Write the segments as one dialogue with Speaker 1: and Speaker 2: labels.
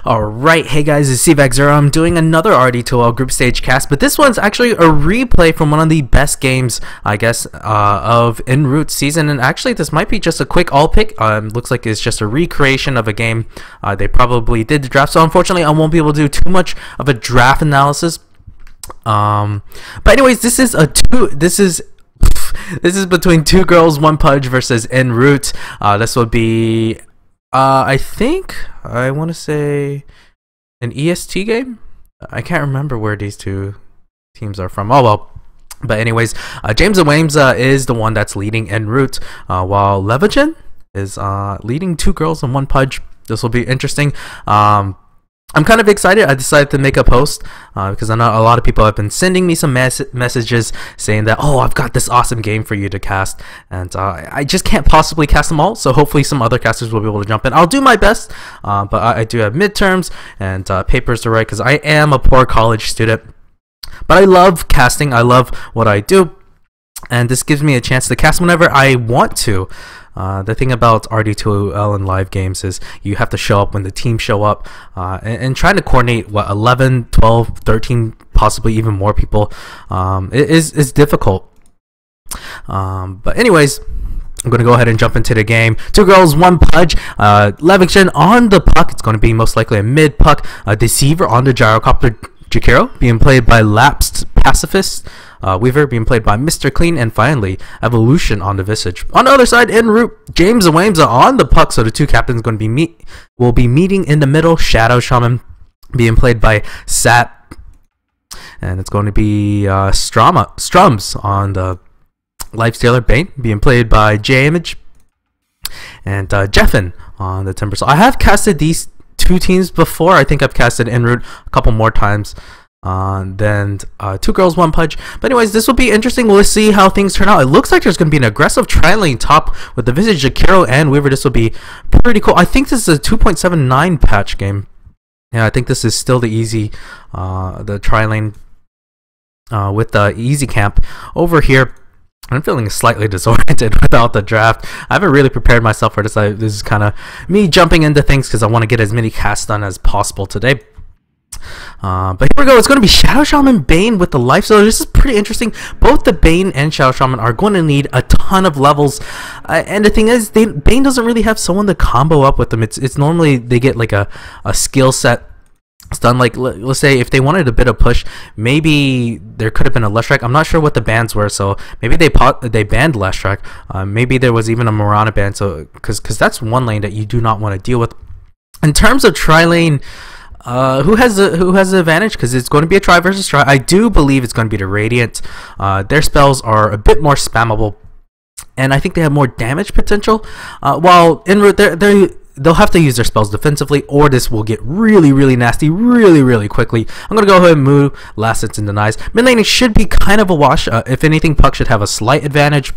Speaker 1: Alright, hey guys, it's CVAC0. I'm doing another RD2L group stage cast, but this one's actually a replay from one of the best games, I guess, of nRoot season. And actually, this might be just a quick all pick. Looks like it's just a recreation of a game. They probably did the draft, so unfortunately, I won't be able to do too much of a draft analysis. But anyways, this is between two girls, one Pudge versus nRoot. This will be, I think, I want to say an EST game. I can't remember where these two teams are from. Oh well. But anyways, James and Wames is the one that's leading nRoot, while Levagen is leading two girls and one Pudge. This will be interesting. I'm kind of excited. I decided to make a post because I know a lot of people have been sending me some messages saying that, oh, I've got this awesome game for you to cast, and I just can't possibly cast them all, so hopefully some other casters will be able to jump in. I'll do my best, but I do have midterms and papers to write because I am a poor college student, but I love casting. I love what I do, and this gives me a chance to cast whenever I want to. The thing about RD2L and live games is you have to show up when the team show up, and trying to coordinate what 11, 12, 13, possibly even more people is difficult. But anyways, I'm going to go ahead and jump into the game. Two girls, one Pudge. Levagen on the puck. It's going to be most likely a mid puck. Deceiver on the gyrocopter. Jakiro being played by Lapsed Pacifist. Weaver being played by Mr. Clean, and finally Evolution on the Visage. On the other side, nRoot, James and Wames are on the puck, so the two captains going to be will be meeting in the middle. Shadow Shaman being played by Sat, and it's going to be Strums on the Lifestealer. Bane being played by J-Image, and Jeffin on the Timber. So I have casted these two teams before. I think I've casted nRoot a couple more times. Then two girls, one Pudge. But anyways, this will be interesting. We'll see how things turn out. It looks like there's going to be an aggressive tri-lane top with the Visage, Jakiro, and Weaver. This will be pretty cool. I think this is a 2.79 patch game. Yeah, I think this is still the easy, the tri-lane with the easy camp over here. I'm feeling slightly disoriented without the draft. I haven't really prepared myself for this. This is kind of me jumping into things because I want to get as many casts done as possible today. But here we go. It's going to be Shadow Shaman Bane with the life. So this is pretty interesting. Both the Bane and Shadow Shaman are going to need a ton of levels. And the thing is, Bane doesn't really have someone to combo up with them. It's normally they get like a skill set done. Like let's say if they wanted a bit of push, maybe there could have been a Leshrac. I'm not sure what the bans were, so maybe they banned Leshrac. Maybe there was even a Marana ban. So because that's one lane that you do not want to deal with. In terms of tri-lane, who has the advantage? Because it's going to be a try versus try. I do believe it's going to be the Radiant. Their spells are a bit more spammable, and I think they have more damage potential. While nRoot, they'll have to use their spells defensively, or this will get really nasty really quickly. I'm gonna go ahead and move last hits and denies. Mid laning should be kind of a wash. If anything, Puck should have a slight advantage.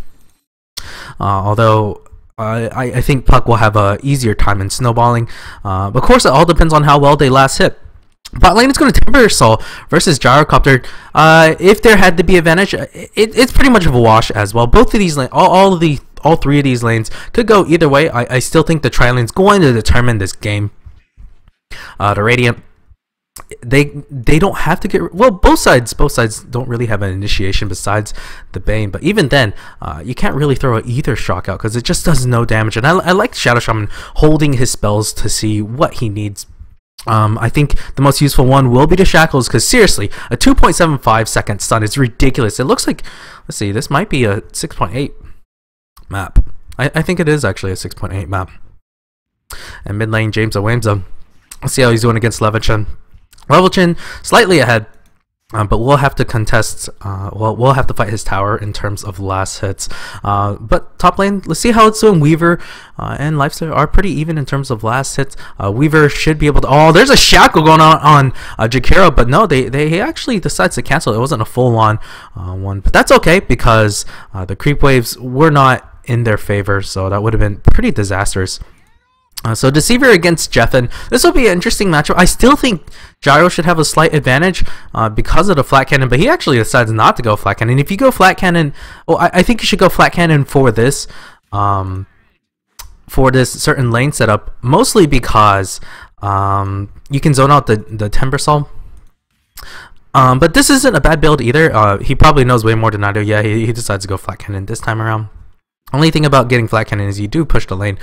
Speaker 1: Although I think Puck will have a easier time in snowballing. Of course, it all depends on how well they last hit. Bot lane is going to Timber Soul versus Gyrocopter. If there had to be advantage, it's pretty much of a wash as well. Both of these lanes, all three of these lanes could go either way. I still think the tri lane is going to determine this game. The Radiant, they don't have to get, well, both sides don't really have an initiation besides the Bane, but even then you can't really throw an Ether Shock out because it just does no damage. And I like Shadow Shaman holding his spells to see what he needs. I think the most useful one will be the Shackles, because seriously, a 2.75 second stun is ridiculous. It looks like, let's see, this might be a 6.8 map. I think it is actually a 6.8 map. And mid lane, James Awamza. Let's see how he's doing against Levagen. Levagen slightly ahead, but we'll have to contest. We'll have to fight his tower in terms of last hits. But top lane, let's see how it's doing. Weaver and Lifestealer are pretty even in terms of last hits. Weaver should be able to. Oh, there's a shackle going on Jakiro, but no, he actually decides to cancel. It wasn't a full-on one, but that's okay because the creep waves were not in their favor, so that would have been pretty disastrous. So Deceiver against Jeffin. This will be an interesting matchup. I still think Gyro should have a slight advantage because of the flat cannon, but he actually decides not to go flat cannon. If you go flat cannon, well, I think you should go flat cannon for this certain lane setup, mostly because You can zone out the Timbersaw. But this isn't a bad build either. He probably knows way more than I do. Yeah, he decides to go flat cannon this time around. Only thing about getting flat cannon is you do push the lane.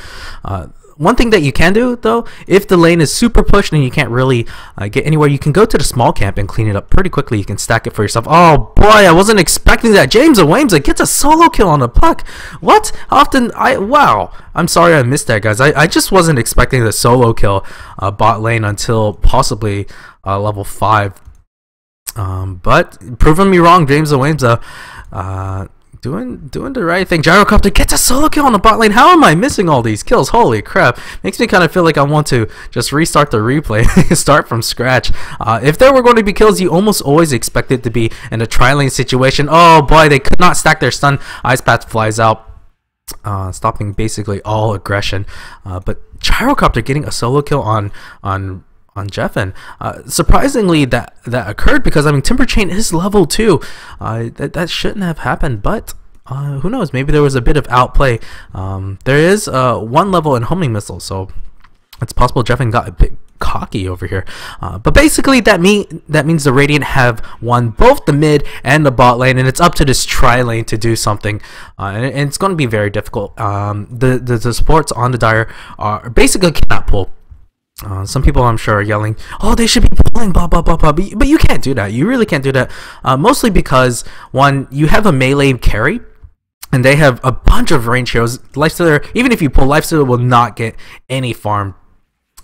Speaker 1: One thing that you can do though, if the lane is super pushed and you can't really get anywhere, you can go to the small camp and clean it up pretty quickly. You can stack it for yourself. Oh boy, I wasn't expecting that. James Awamsa gets a solo kill on the puck. What? Wow. I'm sorry I missed that, guys. I just wasn't expecting the solo kill bot lane until possibly level 5. But proving me wrong, James Awamsa. Doing the right thing. Gyrocopter gets a solo kill on the bot lane. How am I missing all these kills? Holy crap. Makes me kind of feel like I want to just restart the replay. Start from scratch. If there were going to be kills, you almost always expect it to be in a tri-lane situation. Oh boy, they could not stack their stun. Ice Path flies out, stopping basically all aggression. But Gyrocopter getting a solo kill on Jeffin. Surprisingly that occurred, because I mean Timber Chain is level 2. That shouldn't have happened, but who knows, maybe there was a bit of outplay. There is 1 level in homing missile, so it's possible Jeffin got a bit cocky over here. But basically that means the Radiant have won both the mid and the bot lane, and it's up to this tri lane to do something, and it's going to be very difficult. The supports on the Dire are basically cannot pull. Some people I'm sure are yelling, oh, they should be pulling, blah, blah, blah, blah. But you can't do that. You really can't do that. Mostly because, one, you have a melee carry, and they have a bunch of range heroes. Lifestealer, even if you pull, Lifestealer will not get any farm.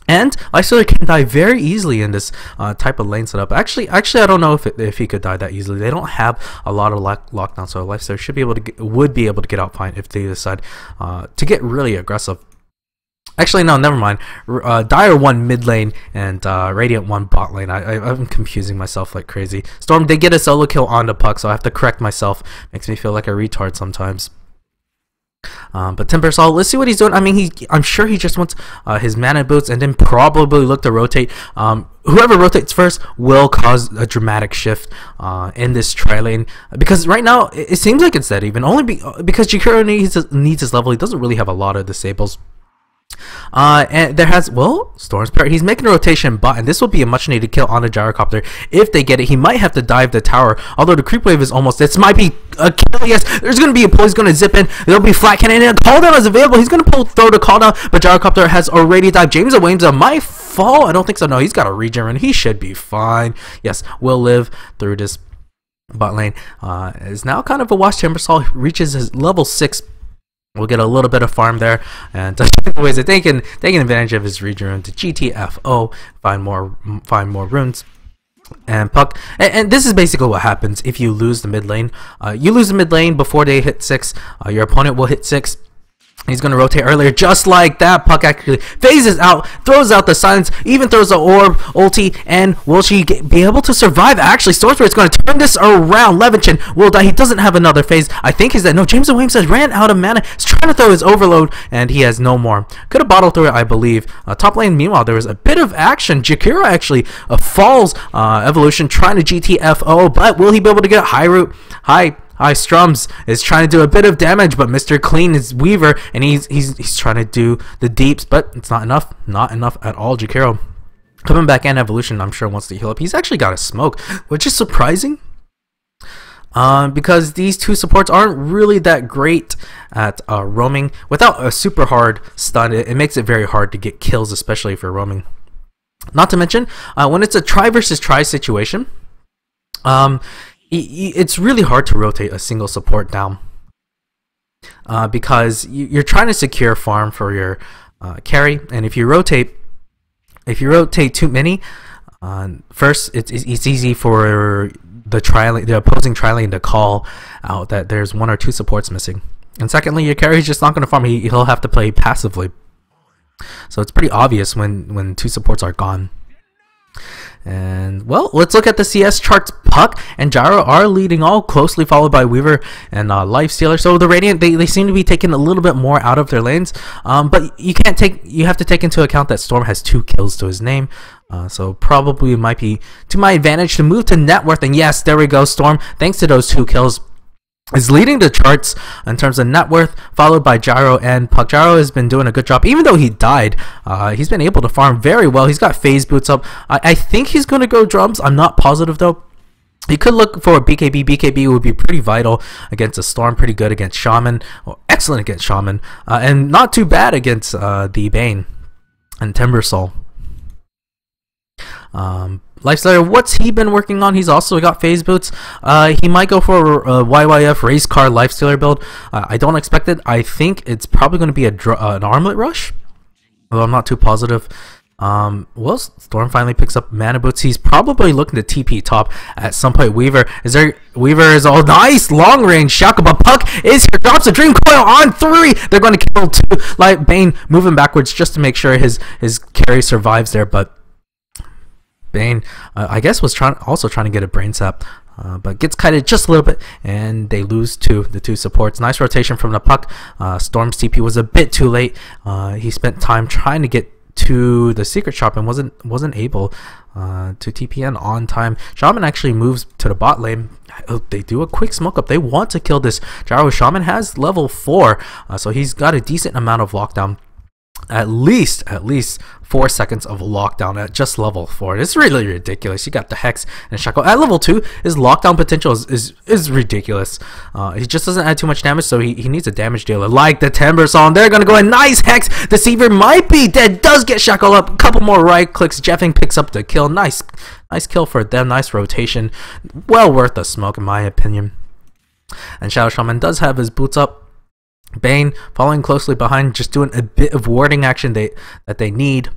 Speaker 1: And Lifestealer can die very easily in this type of lane setup. Actually, I don't know if he could die that easily. They don't have a lot of lockdown, so Lifestealer should be able to would be able to get out fine if they decide to get really aggressive. Actually, no, never mind. Dire won mid lane and Radiant won bot lane. I'm confusing myself like crazy. Storm, they get a solo kill on the puck, so I have to correct myself. Makes me feel like a retard sometimes. But Timbersaw, let's see what he's doing. I mean, I'm sure he just wants his mana boots and then probably look to rotate. Whoever rotates first will cause a dramatic shift in this tri lane, because right now it seems like it's dead even. Only because Jakiro needs his level. He doesn't really have a lot of disables. And there has, well, Storm's Parrot, he's making a rotation bot, and this will be a much needed kill on the Gyrocopter. If they get it, he might have to dive the tower, although the creep wave is almost, this might be a kill. Yes, there's going to be a pull, he's going to zip in, there'll be flat cannon, and a call down is available. He's going to throw the call down, but Gyrocopter has already dived. James Awamsa might fall. I don't think so. No, he's got a regen, he should be fine. Yes, will live through this bot lane. Is now kind of a wash. Timbersaw reaches his level 6. We'll get a little bit of farm there, and ways of taking advantage of his regen rune to GTFO, find more runes, and puck. And this is basically what happens if you lose the mid lane. You lose the mid lane before they hit 6. Your opponent will hit 6. He's going to rotate earlier, just like that. Puck actually phases out, throws out the silence, even throws the orb, ulti, and will she be able to survive? Actually, Stormspirit's going to turn this around. Levinchin will die. He doesn't have another phase. I think he's dead. No, James Awamsa ran out of mana. He's trying to throw his overload, and he has no more. Could have bottled through it, I believe. Top lane, meanwhile, there was a bit of action. Jakiro actually falls evolution, trying to GTFO, but will he be able to get high root? High Strums is trying to do a bit of damage, but Mr. Clean is Weaver, and he's trying to do the deeps, but it's not enough at all. Jakiro coming back in evolution, I'm sure wants to heal up. He's actually got a smoke, which is surprising, because these two supports aren't really that great at roaming. Without a super hard stun, it makes it very hard to get kills, especially if you're roaming. Not to mention, when it's a try versus try situation, it's really hard to rotate a single support down, because you're trying to secure farm for your carry, and if you rotate too many, first it's easy for the opposing tri lane to call out that there's 1 or 2 supports missing, and secondly, your carry is just not going to farm. He'll have to play passively, so it's pretty obvious when 2 supports are gone. And well, let's look at the CS charts. Puck and Gyro are leading all, closely followed by Weaver and Lifestealer. So the Radiant, they seem to be taking a little bit more out of their lanes, but you have to take into account that Storm has 2 kills to his name, so probably it might be to my advantage to move to net worth. And yes, there we go, Storm, thanks to those 2 kills, is leading the charts in terms of net worth, followed by Gyro and Puck. Gyro has been doing a good job, even though he died. He's been able to farm very well. He's got phase boots up. I think he's going to go drums. I'm not positive though. He could look for a BKB. BKB would be pretty vital against a Storm, pretty good against Shaman, or excellent against Shaman, and not too bad against the Bane and Timbersaw. Lifestealer, what's he been working on? He's also got phase boots. He might go for a YYF race car Lifestealer build. I don't expect it. I think it's probably going to be an armlet rush, although I'm not too positive. Well, Storm finally picks up mana boots. He's probably looking to TP top at some point. Weaver is all nice long range shackle, but Puck is here, drops a dream coil on 3. They're going to kill 2. Like Bane moving backwards just to make sure his carry survives there, but Bane, I guess, was also trying to get a brain sap, but gets kited just a little bit, and they lose the 2 supports. Nice rotation from the Puck. Storm's TP was a bit too late. He spent time trying to get to the secret shop and wasn't able to TPN on time. Shaman actually moves to the bot lane. They do a quick smoke up. They want to kill this Gyro. Shaman has level 4, so he's got a decent amount of lockdown. At least 4 seconds of lockdown at just level 4. It's really ridiculous. You got the Hex and Shackle at level 2. His lockdown potential is ridiculous. He just doesn't add too much damage, so he needs a damage dealer like the Timbersaw. They're gonna go in. Nice Hex. Deceiver might be dead. Does get Shackle up. A couple more right clicks. Jeffing picks up the kill. Nice kill for them. Nice rotation. Well worth the smoke in my opinion. And Shadow Shaman does have his boots up. Bane following closely behind, just doing a bit of warding action that they need.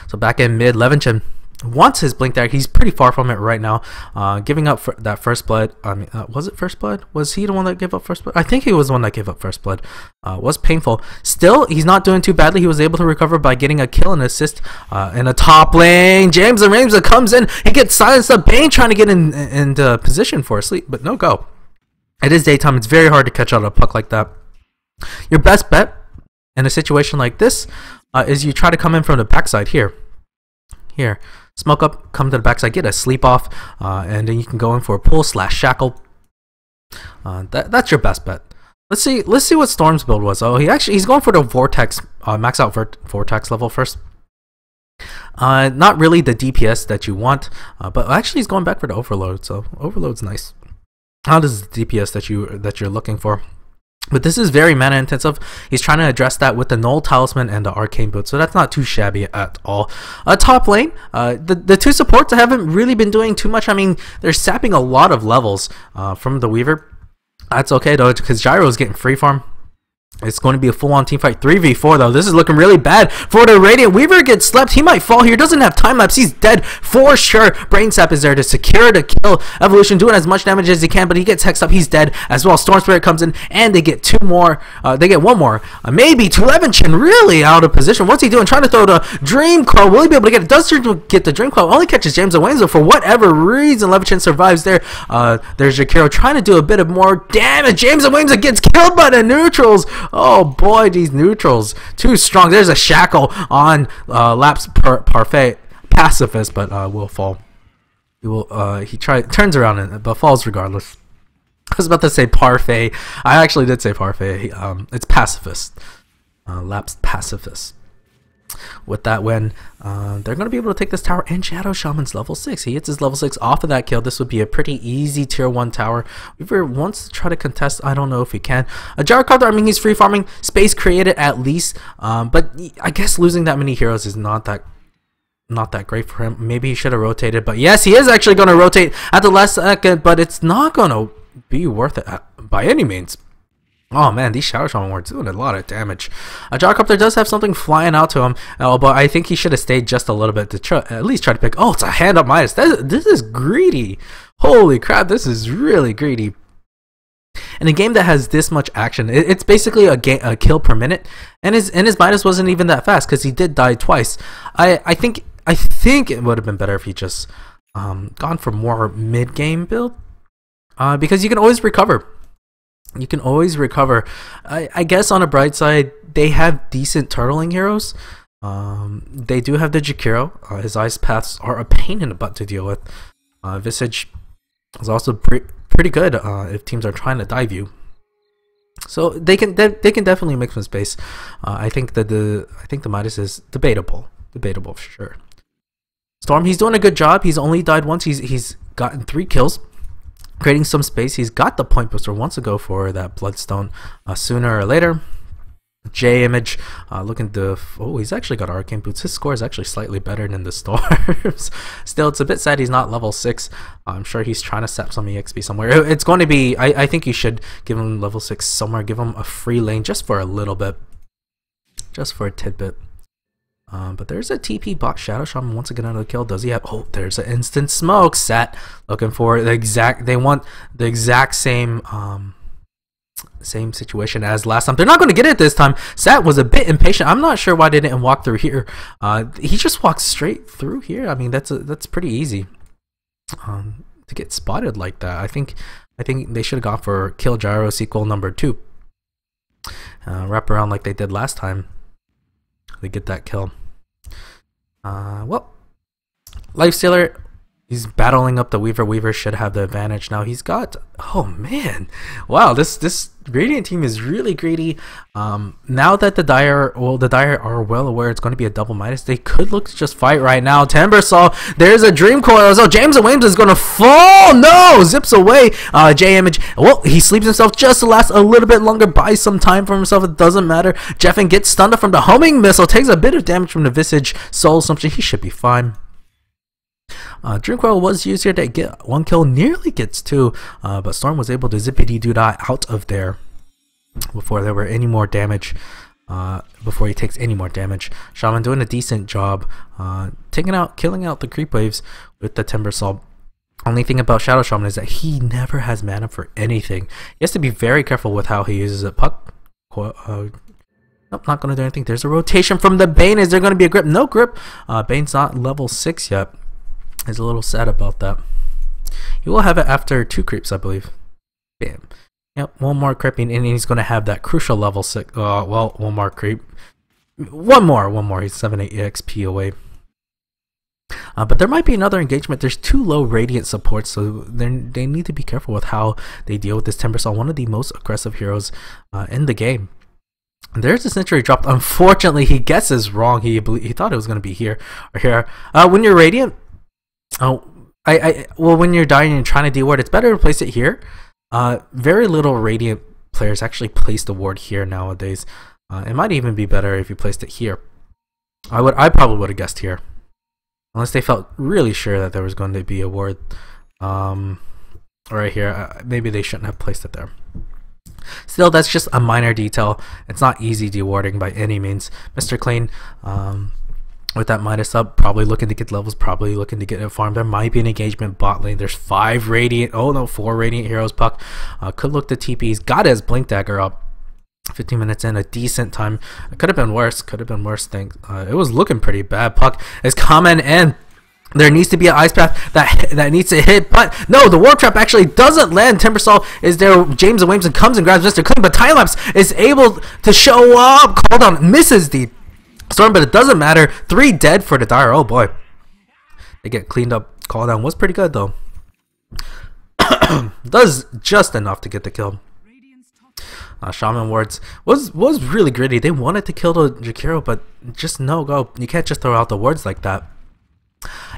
Speaker 1: So back in mid, Levinchin wants his blink there. He's pretty far from it right now. Giving up for that first blood. I mean, was it first blood? Was he the one that gave up first blood? I think he was the one that gave up first blood. Was painful. Still, he's not doing too badly. He was able to recover by getting a kill and assist in a top lane. James the Ramsa comes in. He gets silenced up. Bane trying to get into position for a sleep, but no go. It is daytime. It's very hard to catch out a Puck like that. Your best bet in a situation like this is you try to come in from the backside here. Smoke up, come to the backside, get a sleep off, and then you can go in for a pull / shackle. That's your best bet. Let's see what Storm's build was. Oh, he's going for the Vortex, max out Vortex level first. Not really the DPS that you want, but actually he's going back for the Overload. So Overload's nice. Not as the DPS that you're looking for. But this is very mana intensive. He's trying to address that with the Null Talisman and the Arcane Boot, so that's not too shabby at all. Top lane, the 2 supports haven't really been doing too much. I mean, they're sapping a lot of levels from the Weaver. That's okay though, because Gyro is getting free farm. It's going to be a full-on team fight. 3v4 though. This is looking really bad for the Radiant. Weaver gets slept. He might fall here. Doesn't have time lapse. He's dead for sure. Brain Sap is there to secure the kill. Evolution doing as much damage as he can, but he gets hexed up. He's dead as well. Storm Spirit comes in, and they get 2 more. They get 1 more. Maybe to Levinchin, really out of position. What's he doing? Trying to throw the Dream Coil. Will he be able to get it? Does get the Dream Coil. Only catches James and Wayne, for whatever reason. Levinchin survives there. There's Jakiro trying to do a bit of more damage. James and Wayne gets killed by the neutrals. Oh boy, these neutrals too strong. There's a shackle on Laps Parfait Pacifist, but will fall. He turns around but falls regardless. I was about to say Parfait. I actually did say Parfait. It's Pacifist. Laps Pacifist. With that win, they're going to be able to take this tower, and Shadow Shaman's level 6. He hits his level 6 off of that kill. This would be a pretty easy tier 1 tower. Weaver wants to try to contest. I don't know if he can. A Gyrocopter, I mean, he's free farming. Space created at least, but I guess losing that many heroes is not that great for him. Maybe he should have rotated, but yes, he is actually going to rotate at the last second, but it's not going to be worth it by any means. Oh man, these Shadow Shaman were doing a lot of damage. A Gyrocopter does have something flying out to him, but I think he should have stayed just a little bit to at least try to pick. Oh, it's a hand up Midas. This is greedy. Holy crap, this is really greedy. In a game that has this much action, it's basically a kill per minute, and his Midas wasn't even that fast because he did die twice. I think it would have been better if he just gone for more mid game build, because you can always recover. You can always recover. I guess on a bright side, they have decent turtling heroes. They do have the Jakiro. His ice paths are a pain in the butt to deal with. Visage is also pretty pretty good if teams are trying to dive you. So they can definitely make some space. I think that the Midas is debatable for sure. Storm, he's doing a good job. He's only died once. He's gotten 3 kills, creating some space. He's got the point booster, wants to go for that Bloodstone sooner or later. J Image looking to, oh, he's actually got arcane boots. His score is actually slightly better than the Storms. Still, it's a bit sad he's not level 6. I'm sure he's trying to sap some EXP somewhere. It's going to be, I think you should give him level 6 somewhere. Give him a free lane just for a little bit, just for a tidbit. But there's a TP bot. Shadow Shaman once again on the kill. Does he have, oh, there's an instant smoke. Set looking for the exact, they want the exact same same situation as last time. They're not going to get it this time. Sat was a bit impatient. I'm not sure why they didn't walk through here. He just walked straight through here. I mean, that's pretty easy to get spotted like that. I think they should have gone for kill gyro sequel number 2. Wrap around like they did last time. They get that kill. Well, Lifestealer, he's battling up the Weaver. Weaver should have the advantage now. He's got, oh man, wow, this Radiant team is really greedy. Now that the Dire are well aware it's going to be a double Midas, they could look to just fight right now. Timbersaw, there's a Dream Coil. So James and Williams is going to fall. No, zips away. J Image, well, he sleeps himself just to last a little bit longer, buys some time for himself. It doesn't matter. Jeffin gets stunned from the homing missile, takes a bit of damage from the Visage Soul Assumption. He should be fine. Dream Coil was used here to get 1 kill, nearly gets 2, but Storm was able to zippity-doo-dah out of there before there were any more damage, before he takes any more damage. Shaman doing a decent job, killing out the creep waves with the Timbersaw. Only thing about Shadow Shaman is that he never has mana for anything. He has to be very careful with how he uses it. Puck, nope, not going to do anything. There's a rotation from the Bane. Is there going to be a grip? No grip. Bane's not level 6 yet. He's a little sad about that. He will have it after 2 creeps, I believe. Bam. Yep, 1 more creeping, and he's going to have that crucial level 6. Well, 1 more creep. One more. He's 7-8 EXP away. But there might be another engagement. There's 2 low Radiant supports, so they need to be careful with how they deal with this Timbersaw, one of the most aggressive heroes in the game. There's a Century dropped. Unfortunately, he guesses wrong. He thought it was going to be here or here. When you're Radiant, well, when you're dying and you're trying to deal ward, it's better to place it here. Very little Radiant players actually place the ward here nowadays. It might even be better if you placed it here. I probably would have guessed here, unless they felt really sure that there was going to be a ward right here. Maybe they shouldn't have placed it there. Still, that's just a minor detail. It's not easy dewarding by any means. Mr. Clean, with that Midas up, probably looking to get levels, probably looking to get a farm. There might be an engagement bot lane. There's 4 Radiant heroes. Puck could look to TP. He's got his Blink Dagger up. 15 minutes in, a decent time. It could have been worse. Thanks. It was looking pretty bad. Puck is coming in. There needs to be an ice path that needs to hit, but no, the Warp Trap actually doesn't land. Timbersaw is there. James and Williamson comes and grabs Mr. Clean, but Time-Lapse is able to show up. Called on, misses the Storm, but it doesn't matter. 3 dead for the Dire. Oh boy, they get cleaned up. Call down was pretty good though. Does just enough to get the kill. Shaman wards was really gritty. They wanted to kill the Jakiro, but just no go. You can't just throw out the wards like that.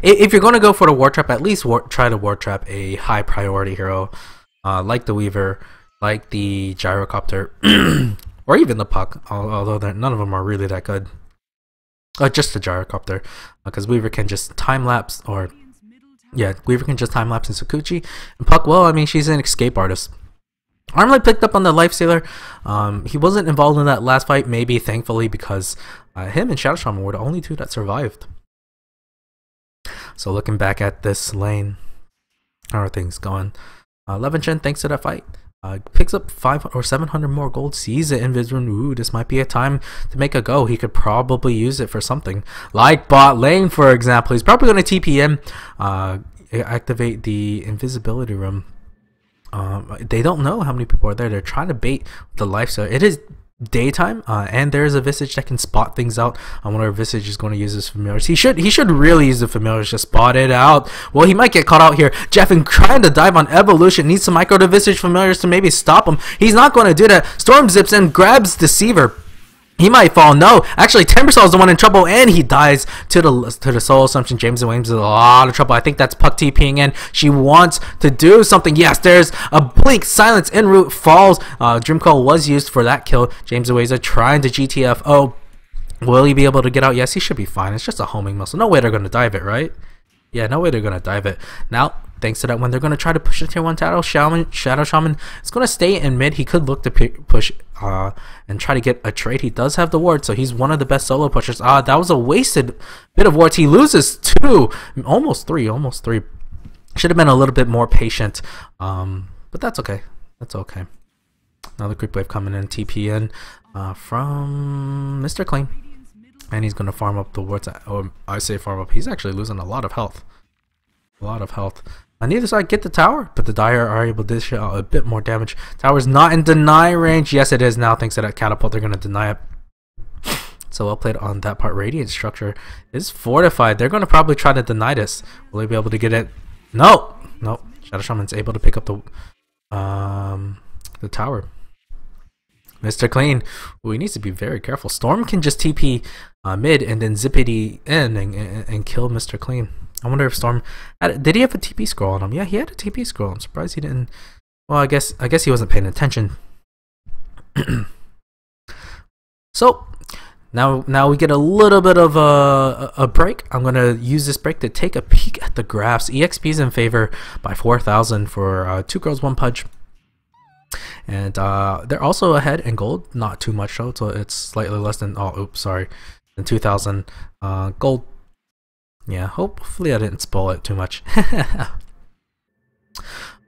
Speaker 1: If you're going to go for the War Trap, at least try to War Trap a high priority hero, like the Weaver, like the Gyrocopter, or even the Puck, although none of them are really that good. Just the Gyrocopter, because Weaver can just time-lapse, Weaver can just time-lapse in Sakuchi. And Puck, well, I mean, she's an escape artist. Armlight picked up on the Lifestealer. He wasn't involved in that last fight, maybe thankfully, because him and Shadow Shaman were the only 2 that survived. So looking back at this lane, how are things going? Levinchin, thanks to that fight, picks up 500 or 700 more gold, sees it in Vizrun. Ooh, this might be a time to make a go. He could probably use it for something. Like bot lane, for example. He's probably going to TP in, activate the invisibility room. They don't know how many people are there. They're trying to bait the Lifestealer. It is daytime, and there is a Visage that can spot things out. I wonder if Visage is going to use his familiars. He should really use the familiars to spot it out. Well, he might get caught out here. Jeffen trying to dive on Evolution, needs some micro to Visage familiars to maybe stop him. He's not going to do that. Storm zips in, grabs Deceiver. He might fall. No, actually, Timbersall is the one in trouble, and he dies to the Soul Assumption. James and Williams is in a lot of trouble. I think that's Puck TPing in. She wants to do something. Yes, there's a blink. Silence. nRoot falls. Dreamcoil was used for that kill. James and Williams trying to GTFO. Will he be able to get out? Yes, he should be fine. It's just a homing missile. No way they're going to dive it, right? Yeah, no way they're going to dive it. Now, thanks to that one, they're going to try to push the tier 1 Shadow Shaman is going to stay in mid. He could look to push and try to get a trade. He does have the ward, so he's one of the best solo pushers. That was a wasted bit of wards. He loses 2, almost 3. Should have been a little bit more patient, but that's okay. That's okay. Another creep wave coming in, TP in from Mr. Clean. And he's going to farm up the wards. Or I say farm up. He's actually losing a lot of health. On either side, get the tower, but the Dire are able to dish out a bit more damage. Tower's not in deny range. Yes, it is now. Thanks to that catapult, they're going to deny it. So well played on that part. Radiant structure is fortified. They're going to probably try to deny this. Will they be able to get it? No. Nope. Shadow Shaman's able to pick up the tower. Mr. Clean, he needs to be very careful. Storm can just TP mid and then zippity in and kill Mr. Clean. I wonder if Storm did he have a TP scroll on him? Yeah, he had a TP scroll. I'm surprised he didn't. Well, I guess he wasn't paying attention. So now we get a little bit of a break. I'm gonna use this break to take a peek at the graphs. EXP's in favor by 4,000 for 2 girls 1 Pudge. And they're also ahead in gold, not too much though, so it's slightly less than than 2,000 gold. Yeah, hopefully I didn't spoil it too much.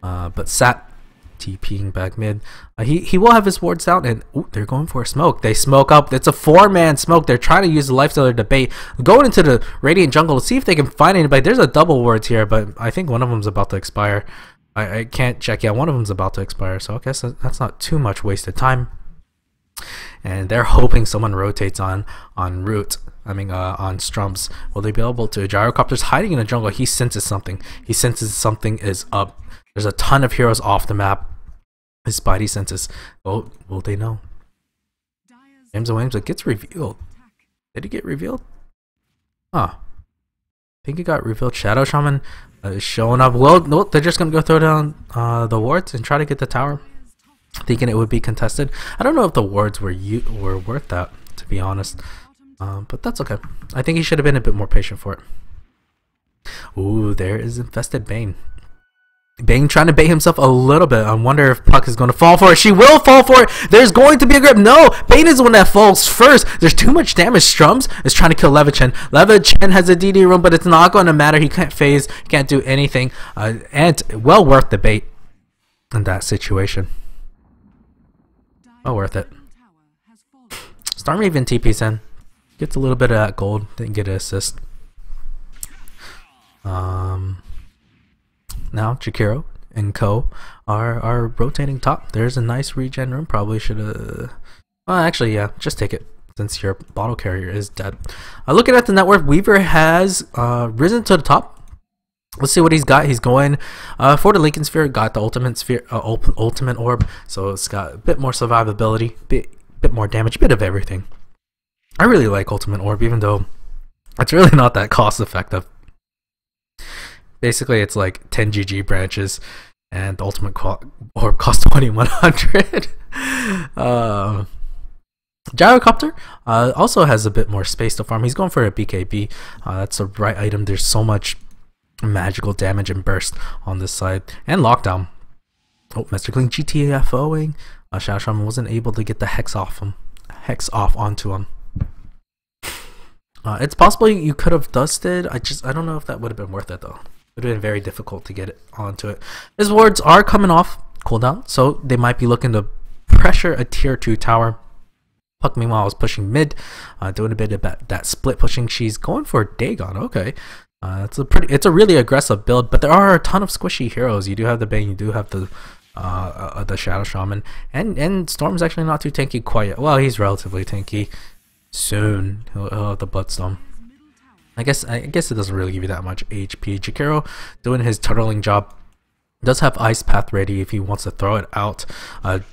Speaker 1: But Sat TPing back mid. He will have his wards down, and they're going for a smoke. They smoke up. It's a 4-man smoke. They're trying to use the Lifestealer debate, going into the Radiant jungle to see if they can find anybody. There's a double wards here, but I think one of them's about to expire. I can't check. Yeah, one of them's about to expire, so I guess that's not too much wasted time. And they're hoping someone rotates on Root. on Strumps. Will they be able to? Gyrocopter's hiding in the jungle. He senses something. He senses something is up. There's a ton of heroes off the map. His spidey senses. Oh, will they know? James and Williams, it gets revealed. Did it get revealed? Huh. I think it got revealed. Shadow Shaman is showing up. Well, no, they're just going to go throw down the wards and try to get the tower, thinking it would be contested. I don't know if the wards were worth that, to be honest. But that's okay. I think he should have been a bit more patient for it. Ooh, there is Infested Bane. Bane trying to bait himself a little bit. I wonder if Puck is going to fall for it. She will fall for it. There's going to be a grip. No, Bane is the one that falls first. There's too much damage. Strums is trying to kill Levichen. Levichen has a DD room, but it's not going to matter. He can't phase. He can't do anything. And well worth the bait in that situation. Well worth it. Stormraven TP's in. Gets a little bit of that gold. Didn't get an assist. Now Jakiro and Co are rotating top. There's a nice regen room. Probably should have. Well, actually, yeah, just take it since your bottle carrier is dead. Looking at the network, Weaver has risen to the top. Let's see what he's got. He's going for the Lincoln Sphere. Got the ultimate sphere, ultimate orb. So it's got a bit more survivability, bit more damage, bit of everything. I really like ultimate orb, even though it's really not that cost effective. Basically, it's like 10 GG branches, and the ultimate orb costs 2100. Gyrocopter also has a bit more space to farm. He's going for a BKB. That's the right item. There's so much magical damage and burst on this side, and lockdown. Oh, Mr. Clean GTFOing. Shadow Shaman wasn't able to get the hex off onto him. It's possible you could have dusted. I don't know if that would have been worth it though. It would have been very difficult to get it onto it. His wards are coming off cooldown, so they might be looking to pressure a tier 2 tower. Puck meanwhile is pushing mid, doing a bit of that split pushing. She's going for Dagon. Okay, it's a really aggressive build, but there are a ton of squishy heroes. You do have the Bane, you do have the the Shadow Shaman, and Storm's actually not too tanky quite yet. Well, he's relatively tanky. Soon he'll have the Bloodstone. I guess it doesn't really give you that much HP. Jakiro doing his turtling job. Does have Ice Path ready if he wants to throw it out.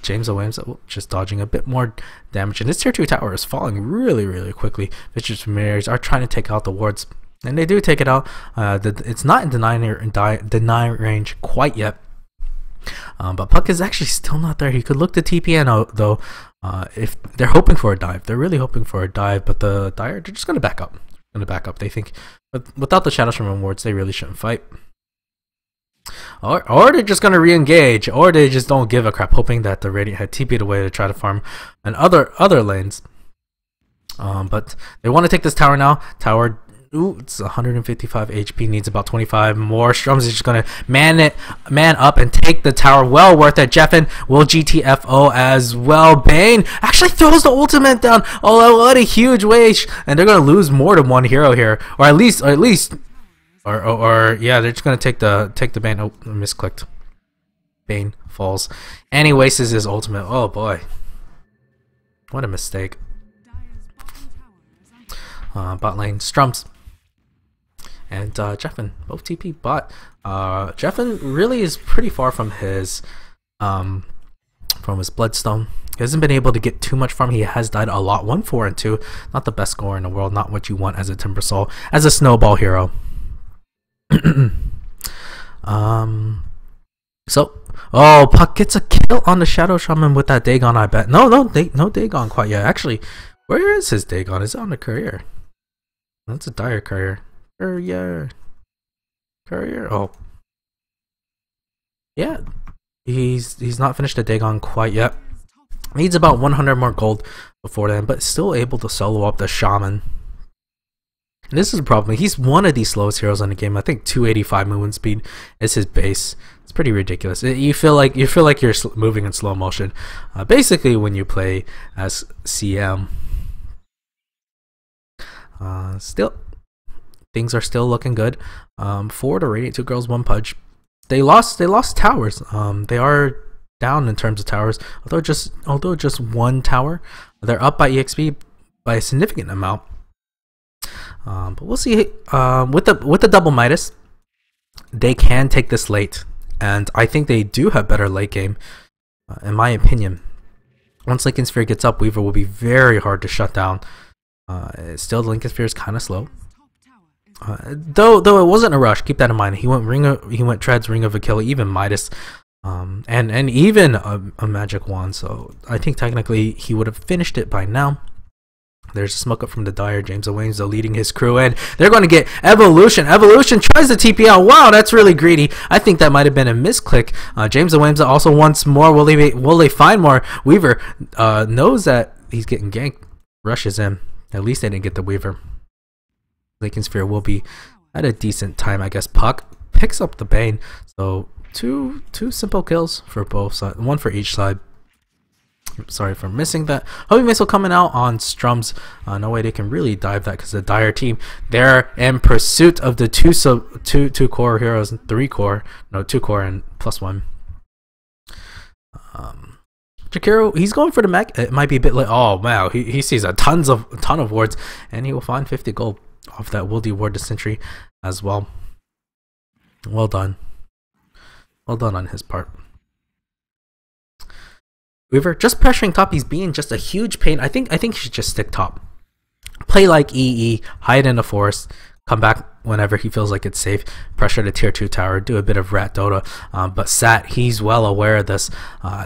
Speaker 1: James Williams just dodging a bit more damage, and his tier 2 tower is falling really quickly. Vicious Familiars are trying to take out the wards, and they do take it out. It's not in deny range quite yet. But Puck is actually still not there. He could look to TPN out though. If they're hoping for a dive, they're really hoping for a dive, but the Dire, they're just gonna back up. They think, but without the Shadow Shaman wards, they really shouldn't fight. Or they're just gonna re-engage, or they just don't give a crap, hoping that the Radiant had TP'd away to try to farm and other lanes. But they want to take this tower now. Tower, ooh, it's 155 HP, needs about 25 more. Strums is just gonna man up and take the tower. Well worth it. Jeffin will GTFO as well. Bane actually throws the ultimate down. Oh, what a huge wage! And they're gonna lose more than one hero here, or at least. Yeah, they're just gonna take the Bane. Oh, misclicked. Bane falls, and he wastes his ultimate. Oh boy, what a mistake. Bot lane Strums and Jeffin both TP bot. Jeffin really is pretty far from his Bloodstone. He hasn't been able to get too much farm. He has died a lot. 1, 4, and 2. Not the best score in the world. Not what you want as a Timber Soul, as a snowball hero. So, oh, Puck gets a kill on the Shadow Shaman with that Dagon, I bet. No Dagon quite yet. Actually, where is his Dagon? Is it on the courier? That's a Dire courier. Courier. Oh, yeah. He's not finished the Dagon quite yet. Needs about 100 more gold before then, but still able to solo up the Shaman. And this is a problem. He's one of the slowest heroes in the game. I think 285 movement speed is his base. It's pretty ridiculous. You feel like you're moving in slow motion, basically when you play as CM. Still, things are still looking good. For the Radiant 2 girls, 1 Pudge. They lost towers. They are down in terms of towers. Although just 1 tower, they're up by EXP by a significant amount. But we'll see. With the double Midas, they can take this late, and I think they do have better late game, in my opinion. Once Lincoln Sphere gets up, Weaver will be very hard to shut down. Still, the Lincoln Sphere is kind of slow. Though it wasn't a rush. Keep that in mind. He went Treads, Ring of Achilles, even Midas, and even a Magic Wand. So I think technically he would have finished it by now. There's a smoke up from the Dire. James Owens leading his crew, and they're going to get Evolution. Evolution tries to TP out. Wow, that's really greedy. I think that might have been a misclick. James Owens also wants more. Will they find more? Weaver knows that he's getting ganked. Rushes in. At least they didn't get the Weaver. Lincoln Sphere will be at a decent time, I guess. Puck picks up the Bane. So two simple kills for both sides. 1 for each side. Sorry for missing that. Heavy Missile coming out on Strums. No way they can really dive that because the Dire team, they're in pursuit of the two core heroes, 3 core, no 2 core and +1. Jakiro, he's going for the mech. It might be a bit late. Oh wow, he sees a ton of wards, and he will find 50 gold off that Wildy ward to Sentry as well. Well done on his part. Weaver just pressuring top. He's being just a huge pain. I think he should just stick top. Play like EE, hide in the forest, come back whenever he feels like it's safe. Pressure the tier 2 tower, do a bit of rat Dota. But Sat, he's well aware of this.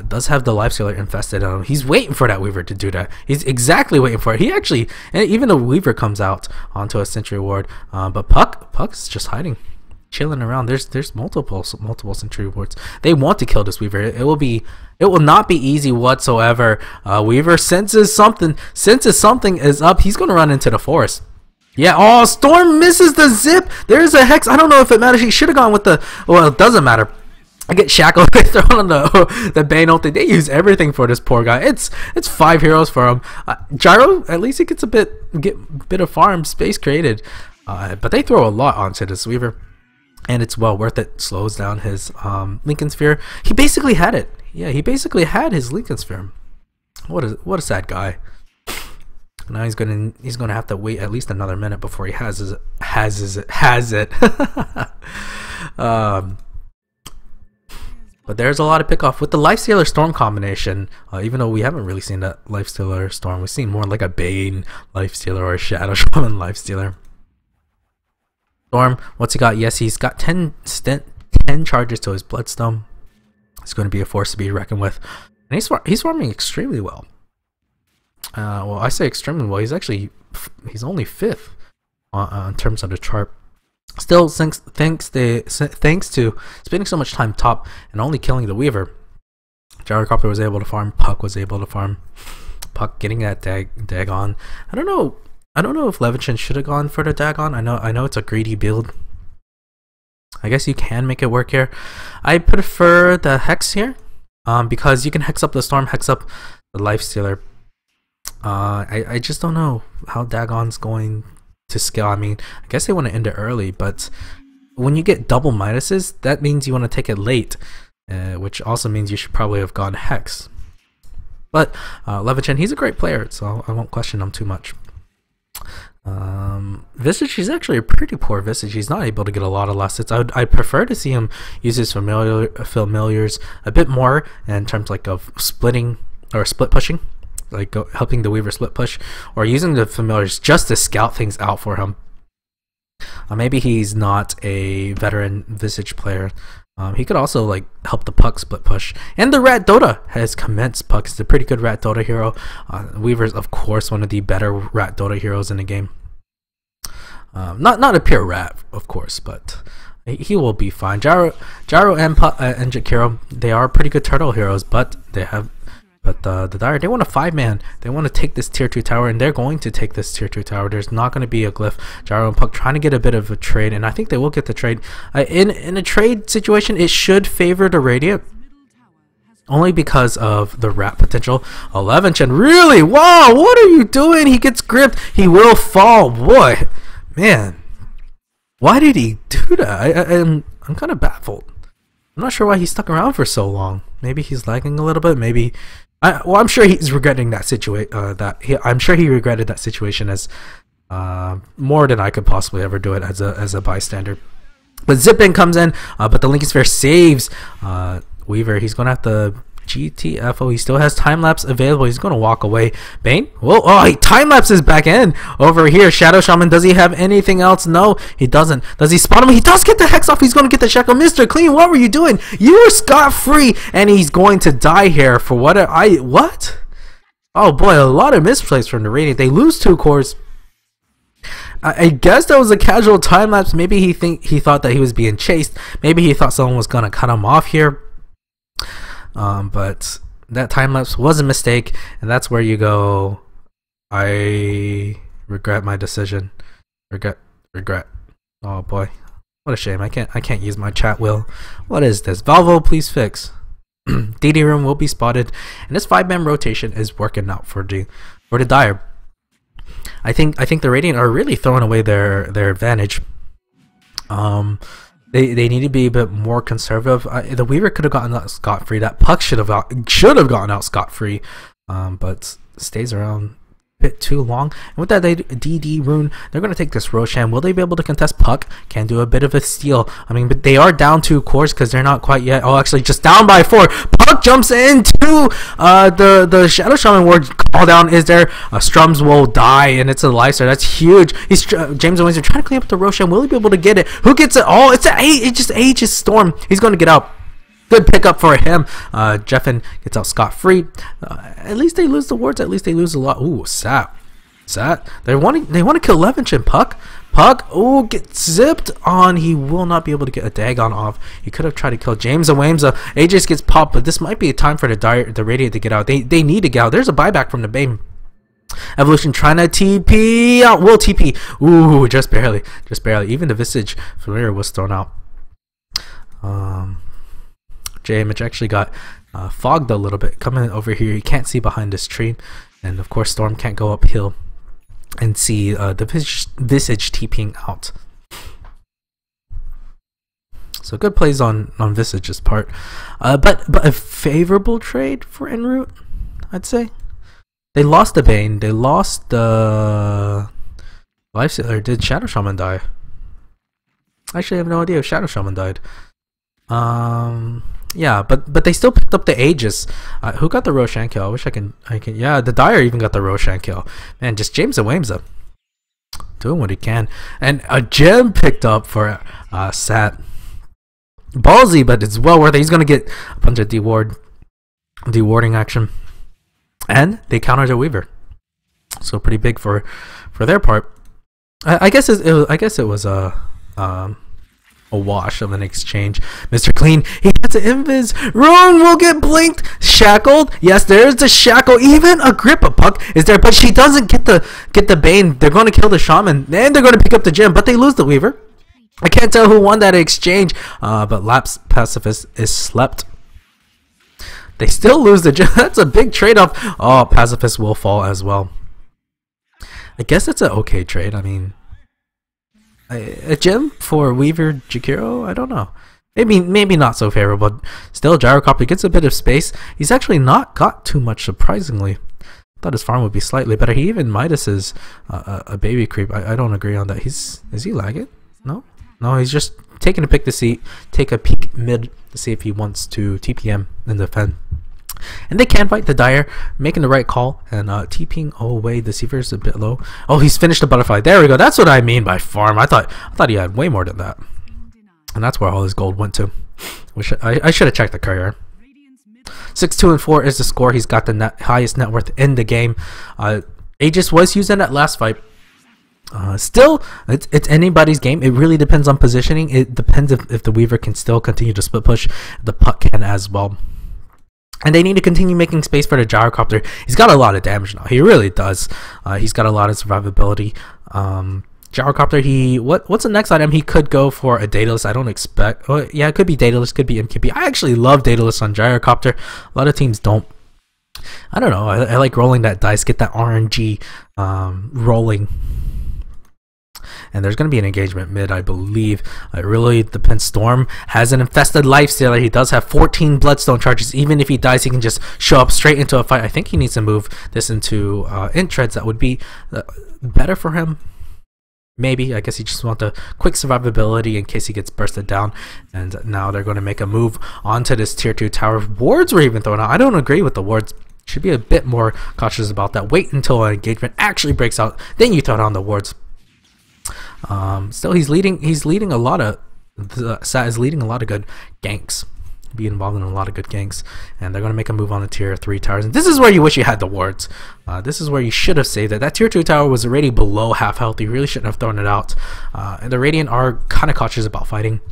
Speaker 1: Does have the Lifestealer infested on him. He's waiting for that Weaver to do that. He's exactly waiting for it. He actually, and even the Weaver comes out onto a Sentry ward. But Puck's just hiding, chilling around. There's multiple Sentry wards. They want to kill this Weaver. It will not be easy whatsoever. Weaver senses something is up. He's gonna run into the forest. Yeah. Oh, Storm misses the zip. There's a Hex. I don't know if it matters. He should have gone with the. Well, it doesn't matter. I get shackled thrown on the Bane ult. They use everything for this poor guy. It's 5 heroes for him. Gyro, at least he gets a bit of farm space created. But they throw a lot onto this Weaver. and it's well worth it. Slows down his Lincoln Sphere. He basically had it. Yeah, he basically had his Lincoln Sphere. What a sad guy. Now he's gonna have to wait at least another minute before he has it. But there's a lot of pickoff with the Lifestealer Storm combination. Even though we haven't really seen that Lifestealer Storm, we've seen more like a Bane Lifestealer or a Shadow Shaman Lifestealer. Storm, what's he got? Yes, he's got 10 charges to his Bloodstone. He's going to be a force to be reckoned with, and he's farming extremely well. Well, I say extremely well. He's only 5th in terms of the chart. Still, thanks to spending so much time top and only killing the Weaver, Gyrocopter was able to farm. Puck was able to farm. Puck getting that Dagon. I don't know if Levichen should have gone for the Dagon. I know it's a greedy build. I guess you can make it work here. I prefer the Hex here, because you can Hex up the Storm, Hex up the Lifestealer. I just don't know how Dagon's going to scale. I mean, I guess they want to end it early, but when you get double minuses, that means you want to take it late, which also means you should probably have gone Hex. But Levichen, he's a great player, so I won't question him too much. Visage, he's actually a pretty poor Visage. He's not able to get a lot of last hits. I prefer to see him use his familiars a bit more in terms like of splitting or split pushing, like helping the Weaver split push, or using the familiars just to scout things out for him. Maybe he's not a veteran Visage player. He could also like help the Puck split push. And the Rat Dota has commenced. Puck is a pretty good Rat Dota hero. Weaver's of course one of the better Rat Dota heroes in the game. Not a pure rat, of course, but he will be fine. Gyro and Jakiro, they are pretty good turtle heroes, but the Dire, they want a 5-man. They want to take this tier 2 tower, and they're going to take this tier 2 tower. There's not going to be a glyph. Gyro and Puck trying to get a bit of a trade, and I think they will get the trade. In a trade situation, it should favor the Radiant, only because of the rat potential. 11chen, really? Wow, what are you doing? He gets gripped. He will fall. Boy, man, why did he do that? I'm kind of baffled. I'm not sure why he stuck around for so long. Maybe he's lagging a little bit. Maybe. Well, I'm sure he's regretting that situation. I'm sure he regretted that situation as more than I could possibly ever do it as a bystander. But Zippin comes in, but the Lincoln Sphere saves Weaver. He's gonna have to GTFO. He still has time lapse available. He's gonna walk away. Bane. Whoa! Oh, time lapse is back in over here. Shadow Shaman. Does he have anything else? No, he doesn't. Does he spot him? He does get the Hex off. He's gonna get the Shackle. Mr. Clean, what were you doing? You were scot-free, and he's going to die here for what? What? Oh boy, a lot of misplays from the Radiant. They lose 2 cores. I guess that was a casual time lapse. Maybe he thought that he was being chased. Maybe he thought someone was gonna cut him off here. But that time lapse was a mistake, and that's where you go, I regret my decision. Regret. Oh boy, what a shame. I can't use my chat wheel. What is this? Valvo, please fix. DD room will be spotted, and this 5-man rotation is working out for the Dire. I think the Radiant are really throwing away their advantage. They need to be a bit more conservative. The Weaver could have gotten out scot-free. That Puck should have gotten out scot-free, but stays around a bit too long. And with that, DD rune, they're going to take this Roshan. Will they be able to contest Puck? Can do a bit of a steal. I mean, but they are down 2 cores because they're not quite yet. Oh, actually, just down by 4. Puck jumps into the Shadow Shaman ward. Call down is there. Strums will die, and it's a lifesteal. That's huge. James and Waynes are trying to clean up the Roshan. Will he be able to get it? Who gets it? Oh, it's it just ages Storm. He's going to get out. Good pickup for him. Jeffin gets out scot-free. At least they lose the wards. At least they lose a lot. Ooh, Sat. They want to kill Levichen. Puck. Oh, gets zipped on. He will not be able to get a Dagon off. He could have tried to kill James and Wames. AJ gets popped, but this might be a time for the Radiant to get out. They need to get out. There's a buyback from the Bane. Evolution trying to TP out. Will TP. Ooh, just barely. Even the Visage Familiar was thrown out. J-Image actually got fogged a little bit. Coming over here, you can't see behind this tree, and of course Storm can't go uphill and see the Visage TPing out. So good plays on Visage's part. But a favorable trade for nRoot, I'd say. They lost the Bane. They lost the Lifestealer. Did Shadow Shaman die? Actually, I have no idea if Shadow Shaman died. Yeah, but they still picked up the Aegis. Who got the Roshan kill? I wish I can. Yeah, the Dire even got the Roshan kill. Man, just James and Wamesa doing what he can, and a gem picked up for Sat. Ballsy, but it's well worth it. He's gonna get a bunch of dewarding action, and they countered a Weaver, so pretty big for their part. I guess it was a wash of an exchange. Mr. Clean, he has an invis. Rune will get blinked, shackled. Yes, there's the shackle. Even Agrippa Puck is there, but she doesn't get the Bane. They're going to kill the Shaman, and they're going to pick up the gem, but they lose the Weaver. I can't tell who won that exchange, but Lapse Pacifist is slept. They still lose the gem. That's a big trade-off. Oh, Pacifist will fall as well. I guess it's an okay trade. I mean, a gem for Weaver Jakiro? I don't know. Maybe not so favorable, but still, Gyrocopter gets a bit of space. He's actually not got too much, surprisingly. Thought his farm would be slightly better. He even Midas a baby creep. I don't agree on that. Is he lagging? No, he's just taking a pick to see, take a peek mid to see if he wants to TPM and defend. And they can fight the Dire, making the right call and TPing away. The Seaver's a bit low. Oh, he's finished the butterfly. There we go. That's what I mean by farm. I thought he had way more than that, and that's where all his gold went to. Which I should have checked the courier. 6-2 and 4 is the score. He's got the highest net worth in the game. Aegis was used in that last fight. Still, it's anybody's game. It really depends on positioning. It depends if the Weaver can still continue to split push. The Puck can as well. And they need to continue making space for the Gyrocopter. He's got a lot of damage now. He really does. He's got a lot of survivability. Gyrocopter, what's the next item? He could go for a Daedalus. I don't expect. Oh, yeah, it could be Daedalus, could be MKB. I actually love Daedalus on Gyrocopter. A lot of teams don't. I don't know. I like rolling that dice, get that RNG rolling. And there's going to be an engagement mid, I believe. It really depends. Storm has an infested Lifestealer. He does have 14 Bloodstone charges. Even if he dies, he can just show up straight into a fight. I think he needs to move this into int treads. That would be better for him. Maybe. I guess he just wants the quick survivability in case he gets bursted down. And now they're going to make a move onto this tier 2 tower. Wards were even thrown out. I don't agree with the wards. Should be a bit more cautious about that. Wait until an engagement actually breaks out. Then you throw down the wards. Still, he's leading a lot of Sat is leading a lot of good ganks, be involved in a lot of good ganks, and they're going to make a move on the tier 3 towers. And this is where you wish you had the wards. This is where you should have saved it. That tier 2 tower was already below half health. You really shouldn't have thrown it out. And the Radiant are kind of cautious about fighting.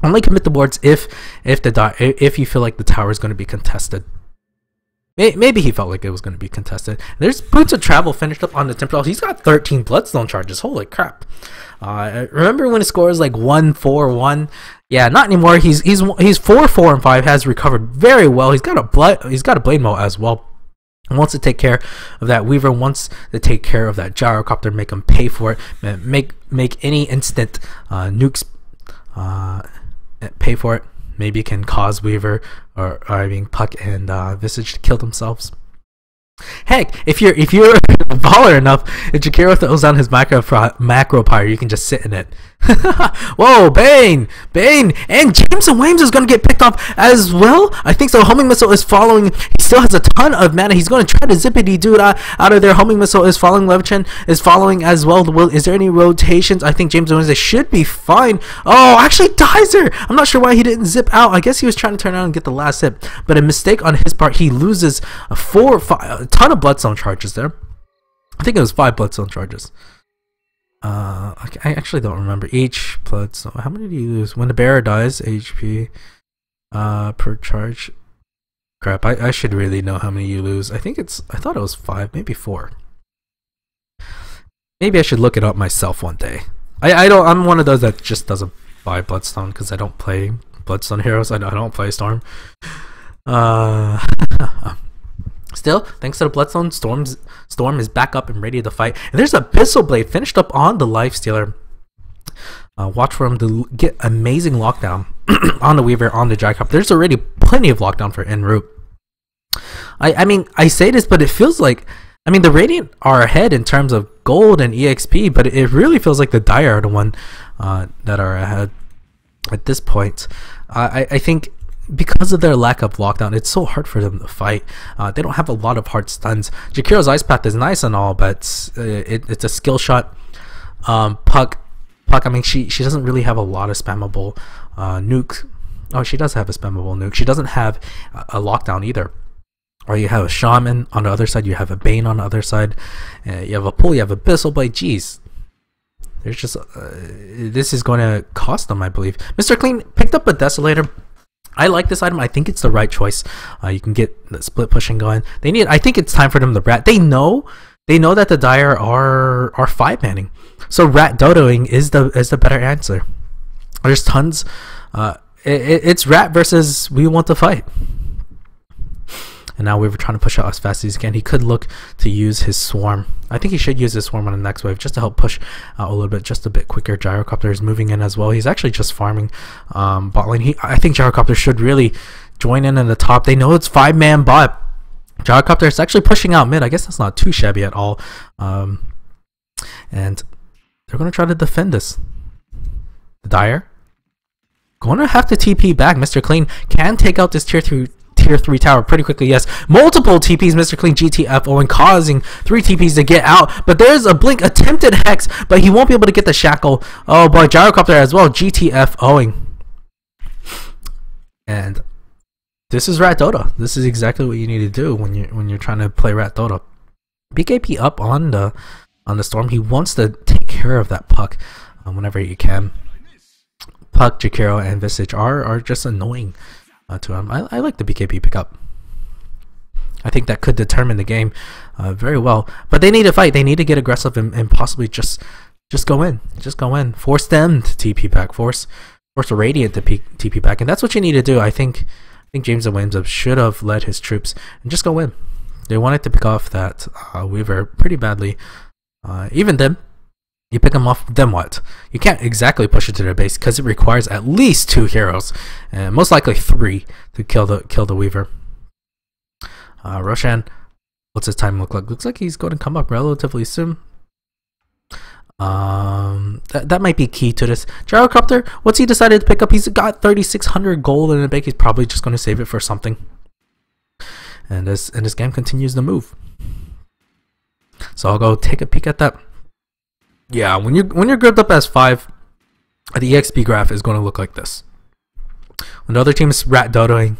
Speaker 1: Only commit the wards if you feel like the tower is going to be contested. Maybe he felt like it was going to be contested. There's Boots of Travel finished up on the Temple. He's got 13 Bloodstone charges. Holy crap. Remember when his score was like 1-4-1? Yeah, not anymore. He's 4-4 and 5. Has recovered very well. He's got a Blade Moat as well. Wants to take care of that Weaver. Wants to take care of that Gyrocopter. Make him pay for it. Make any instant nukes pay for it. Maybe can cause Weaver or Puck and Visage to kill themselves. Heck, if you're baller enough, if Jakiro throws down his macro pyre, you can just sit in it. Whoa, Bane, and James and Wames is going to get picked off as well. I think so. Homing Missile is following. He still has a ton of mana. He's going to try to zippity dude out of there. Homing Missile is following. Levchin is following as well. Is there any rotations? I think James and Wames should be fine. Oh, actually Dizer. I'm not sure why he didn't zip out. I guess he was trying to turn around and get the last zip, but a mistake on his part. He loses a ton of Bloodstone charges there. I think it was 5 Bloodstone charges. I actually don't remember each Bloodstone. How many do you lose when the bearer dies? HP per charge. Crap, I should really know how many you lose. I thought it was 5, maybe 4. Maybe I should look it up myself one day. I'm one of those that just doesn't buy Bloodstone because I don't play Bloodstone heroes. I don't play Storm. Still, thanks to the Bloodstone, Storm is back up and ready to fight. And there's Abyssal Blade finished up on the Lifestealer. Watch for him to get amazing lockdown. on the Weaver, on the Gyrocopter. There's already plenty of lockdown for nRoot. I mean, I say this, but it feels like, I mean, the Radiant are ahead in terms of gold and EXP, but it really feels like the Dire are the one that are ahead at this point. I think because of their lack of lockdown, it's so hard for them to fight. They don't have a lot of hard stuns. Jakiro's Ice Path is nice and all, but it's a skill shot. Puck, I mean, she doesn't really have a lot of spammable nukes. Oh, she does have a spammable nuke. She doesn't have a lockdown either. Or you have a Shaman on the other side, you have a Bane on the other side, you have a Pull, you have a Abyssal Blade. Jeez, there's just this is going to cost them, I believe. Mr. Clean picked up a Desolator. I like this item. I think it's the right choice. You can get the split pushing going. They need. I think it's time for them to rat. They know that the Dire are 5-manning, so rat dodoing is the better answer. There's tons. It's rat versus we want to fight. And now we were trying to push out as fast as he can. He could look to use his swarm. I think he should use his swarm on the next wave just to help push out a little bit, just a bit quicker. Gyrocopter is moving in as well. He's actually just farming bot lane. I think Gyrocopter should really join in the top. They know it's 5-man bot. Gyrocopter is actually pushing out mid. I guess that's not too shabby at all. And they're going to try to defend this. The Dire going to have to TP back. Mr. Clean can take out this tier 3 tower pretty quickly. Yes, multiple TPs. Mr. Clean GTFOing, causing 3 TPs to get out, but there's a blink attempted hex, but he won't be able to get the shackle. Oh boy, Gyrocopter as well GTFOing. And this is Rat Dota. This is exactly what you need to do when you're trying to play Rat Dota. BKP up on the Storm. He wants to take care of that Puck whenever he can. Puck, Jakiro, and Visage are just annoying to him. I like the BKP pickup. I think that could determine the game very well. But they need to fight. They need to get aggressive and possibly just go in. Just go in. Force them to TP back. Force a Radiant to TP back. And that's what you need to do. I think James and Williams should have led his troops and just go in. They wanted to pick off that Weaver pretty badly. Even then, you pick them off, then what? You can't exactly push it to their base because it requires at least 2 heroes, and most likely 3 to kill the Weaver. Roshan, what's his time look like? Looks like he's going to come up relatively soon. That might be key to this. Gyrocopter, what's he decided to pick up? He's got 3,600 gold in the bank. He's probably just going to save it for something. And this game continues to move. So I'll go take a peek at that. Yeah, when you're grouped up as 5, the EXP graph is going to look like this. When the other team is rat dodoing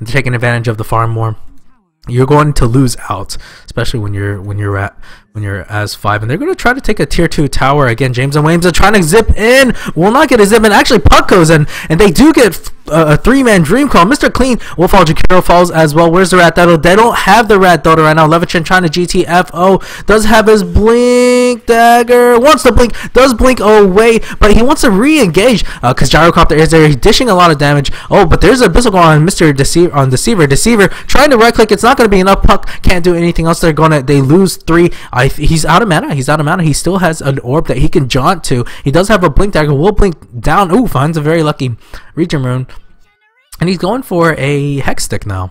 Speaker 1: and taking advantage of the farm more, you're going to lose out, especially when you're as 5, and they're going to try to take a tier 2 tower again. James and Williams are trying to zip in, will not get a zip in. Actually, Puck goes in, and they do get a 3-man dream call. Mr. Clean will fall. Jakiro falls as well. Where's the Rat Dodo? They don't have the Rat Dodo right now. Levichin trying to GTFO, does have his blink dagger, wants to blink, does blink away, but he wants to re-engage because Gyrocopter is there. He's dishing a lot of damage. Oh, but there's a Abyssal going on Mr. Deceiver trying to right click. It's not going to be enough. Puck can't do anything else. They lose 3. He's out of mana. He still has an orb that he can jaunt to. He does have a blink dagger. Will blink down. Ooh, finds a very lucky Region Rune. And he's going for a Hex Stick now,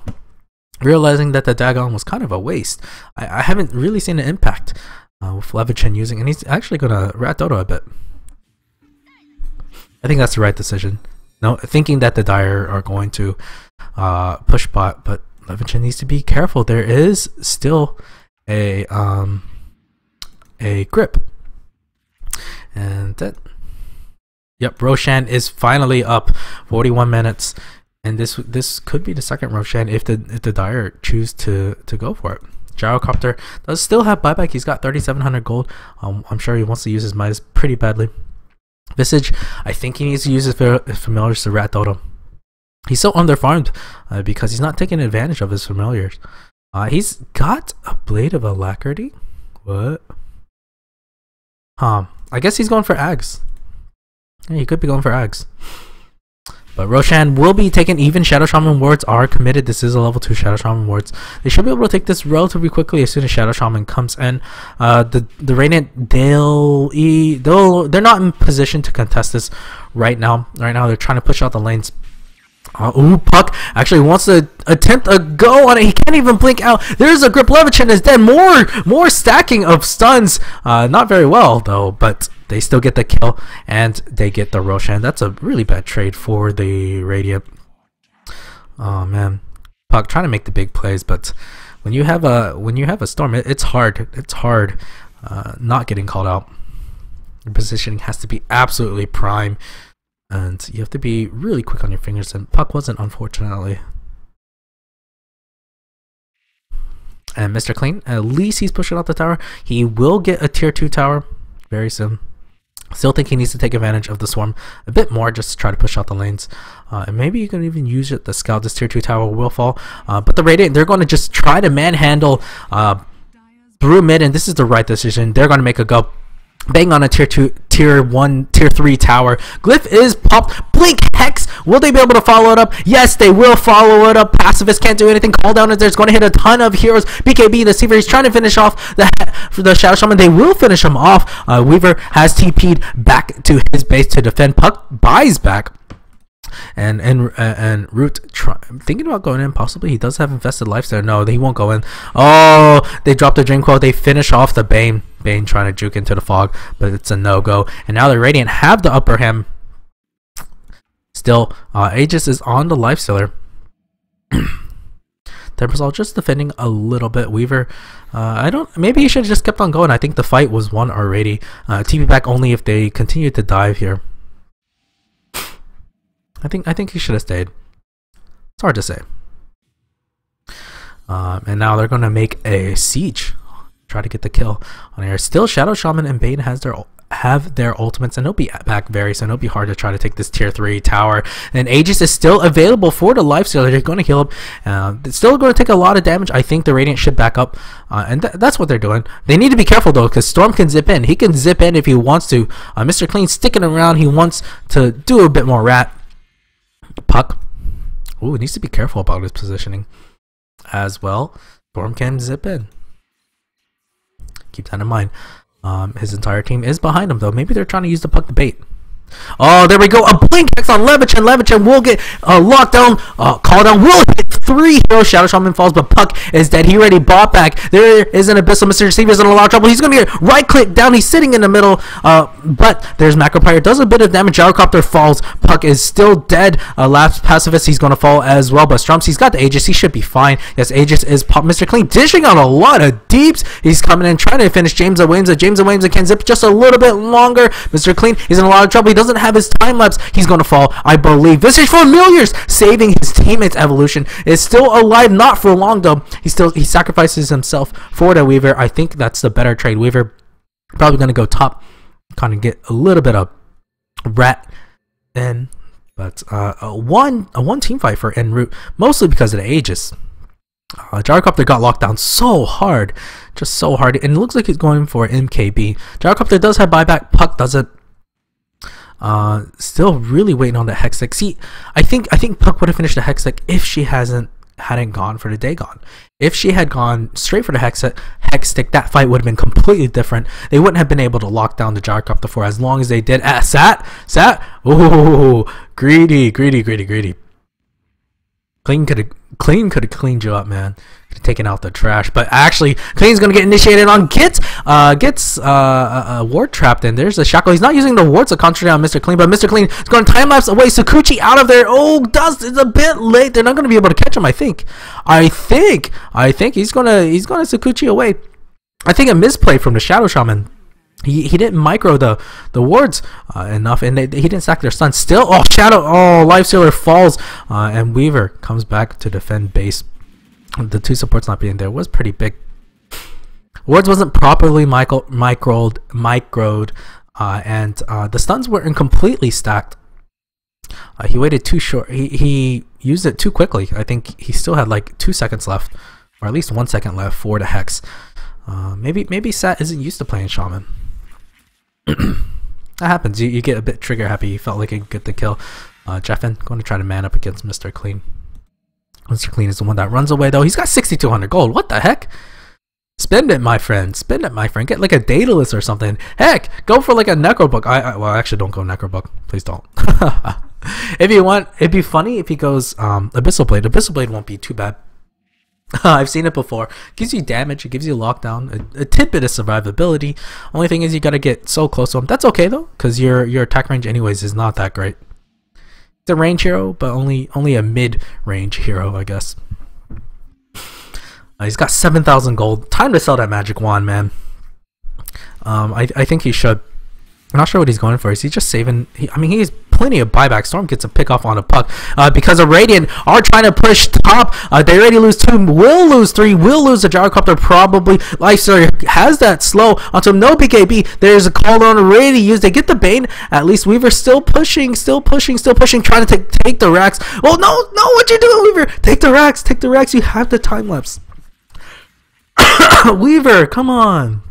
Speaker 1: realizing that the Dagon was kind of a waste. I haven't really seen an impact with Levichin using, and he's actually going to Rat Dodo a bit. I think that's the right decision. No, thinking that the Dire are going to push bot, but Levichin needs to be careful. There is still a grip, and that. Yep, Roshan is finally up. 41 minutes. And this could be the second Roshan if the Dire choose to go for it. Gyrocopter does still have buyback. He's got 3,700 gold. I'm sure he wants to use his Midas pretty badly. Visage, I think he needs to use his familiars to Rat Dodo. He's so underfarmed because he's not taking advantage of his familiars. He's got a Blade of Alacrity. What? I guess he's going for Ags. Yeah, he could be going for Ags. But Roshan will be taken. Even Shadow Shaman wards are committed. This is a level 2 Shadow Shaman wards. They should be able to take this relatively quickly as soon as Shadow Shaman comes in. The Radiant, they're not in position to contest this right now. Right now they're trying to push out the lanes. Ooh, Puck actually wants to attempt a go on it. He can't even blink out. There's a grip. Levichan is dead. More stacking of stuns. Not very well though, but they still get the kill and they get the Roshan. That's a really bad trade for the Radiant. Oh man, Puck trying to make the big plays, but when you have a storm, it's hard. It's hard not getting called out. Your positioning has to be absolutely prime. And you have to be really quick on your fingers, and Puck wasn't, unfortunately. And Mr. Clean, at least he's pushing out the tower. He will get a tier 2 tower very soon. Still think he needs to take advantage of the swarm a bit more, just to try to push out the lanes. And maybe you can even use it. The scout, this tier 2 tower will fall. But the Radiant, they're going to just try to manhandle through mid, and this is the right decision. They're going to make a go. Bang on a tier 1, tier 3 tower. Glyph is popped. Blink Hex. Will they be able to follow it up? Yes, they will follow it up. Pacifist can't do anything. Call down is there. It's going to hit a ton of heroes. BKB, the Seaver, he's trying to finish off the Shadow Shaman. They will finish him off. Weaver has TP'd back to his base to defend. Puck buys back. And Root thinking about going in. Possibly he does have infested life there. No, he won't go in. Oh, they dropped the Dream Coil. They finish off the Bane trying to juke into the fog, but it's a no-go. And now the Radiant have the upper hand. Still, Aegis is on the Lifestealer. Tempersol just defending a little bit. Weaver, maybe he should have just kept on going. I think the fight was won already. TP back only if they continue to dive here. I think he should have stayed. It's hard to say. And now they're gonna make a siege, try to get the kill on air. Still, Shadow Shaman and Bane have their ultimates, and they'll be back very soon. It'll be hard to try to take this tier 3 tower. And Aegis is still available for the Lifestealer. They're going to heal him. It's still going to take a lot of damage. I think the Radiant should back up, and that's what they're doing. They need to be careful though, because Storm can zip in. He can zip in if he wants to. Mr. Clean sticking around. He wants to do a bit more rat. Puck, ooh, needs to be careful about his positioning as well. Storm can zip in. Keep that in mind. His entire team is behind him though. Maybe they're trying to use the Puck to bait. Oh, there we go. A blink X on Levichan. Levichan will get locked down. Call down will hit 3 heroes. Shadow Shaman falls, but Puck is dead. He already bought back. There is an Abyssal. Mr. Deceiver is in a lot of trouble. He's going to get right click down. He's sitting in the middle. But there's Macropyre. Does a bit of damage. Gyrocopter falls. Puck is still dead. Last Pacifist, he's going to fall as well. But Strumps, he's got the Aegis. He should be fine. Yes, Aegis is pop. Mr. Clean dishing out a lot of deeps. He's coming in trying to finish James Williams. James Williams can zip just a little bit longer. Mr. Clean, he's in a lot of trouble. He doesn't have his time lapse. He's going to fall, I believe. Visage Familiars saving his teammate's evolution. Is still alive, not for long though. He sacrifices himself for the Weaver. I think that's the better trade. Weaver probably going to go top, kind of get a little bit of rat in, but a one team fight for nRoot, mostly because of the Aegis. Gyrocopter got locked down so hard, just so hard, and it looks like he's going for MKB. Gyrocopter does have buyback. Puck doesn't. Still really waiting on the Hex Stick. See, I think Puck would have finished the Hex Stick if she hadn't gone for the Dagon. If she had gone straight for the Hex Stick, that fight would have been completely different. They wouldn't have been able to lock down the Gyrocopter for as long as they did. Sat. Ooh, greedy. Clean could have cleaned you up, man. Could have taken out the trash, but actually, Clean's gonna get initiated on gets ward trapped in. There's a shackle. He's not using the wards to concentrate on Mr. Clean, but Mr. Clean is going to time lapse away Sakuchi out of there. Oh, Dust is a bit late. They're not gonna be able to catch him. I think he's gonna Sakuchi away. I think a misplay from the Shadow Shaman. He didn't micro the wards enough, and he didn't stack their stun. Still, Lifestealer falls, and Weaver comes back to defend base. The 2 supports not being there was pretty big. Wards wasn't properly microed, and the stuns weren't completely stacked. He waited too short. He used it too quickly. I think he still had like 2 seconds left, or at least 1 second left for the Hex. Maybe Sat isn't used to playing Shaman. That happens. You get a bit trigger happy. You felt like you could get the kill. Jeffin going to try to man up against Mr. Clean. Mr. Clean is the one that runs away though. He's got 6,200 gold. What the heck? Spend it, my friend. Spend it, my friend. Get like a Daedalus or something. Heck, go for like a Necrobook. Well, actually, don't go Necrobook. Please don't. If you want, it'd be funny if he goes Abyssal Blade. Abyssal Blade won't be too bad. I've seen it before. Gives you damage. It gives you lockdown. A tidbit of survivability. Only thing is you gotta get so close to him. That's okay though, because your attack range anyways is not that great. It's a range hero, but only a mid-range hero, I guess. He's got 7,000 gold. Time to sell that magic wand, man. I think he should. I'm not sure what he's going for. Is he just saving? I mean, he has plenty of buyback. Storm gets a pick off on a puck because of Radiant are trying to push top. They already lose 2, will lose 3, will lose a Gyrocopter probably. Lifestealer has that slow onto him. No BKB. There's a call on already used. They get the Bane. At least Weaver still pushing, trying to take the racks. Well, no, what you doing, Weaver? Take the racks. You have the time lapse. Weaver, come on,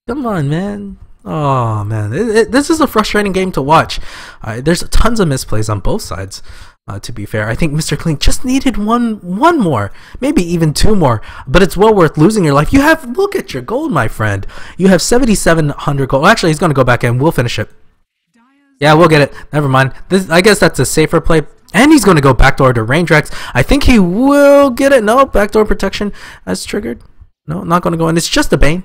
Speaker 1: man. Oh man, this is a frustrating game to watch. There's tons of misplays on both sides. To be fair, I think Mr. Clean just needed one more, maybe even 2 more. But it's well worth losing your life. Look at your gold, my friend. You have 7,700 gold. Actually, he's gonna go back in. We'll finish it. Yeah, we'll get it. Never mind. I guess that's a safer play. And he's gonna go backdoor to range racks. I think he will get it. No, backdoor protection as triggered. No, not going to go in. It's just a Bane.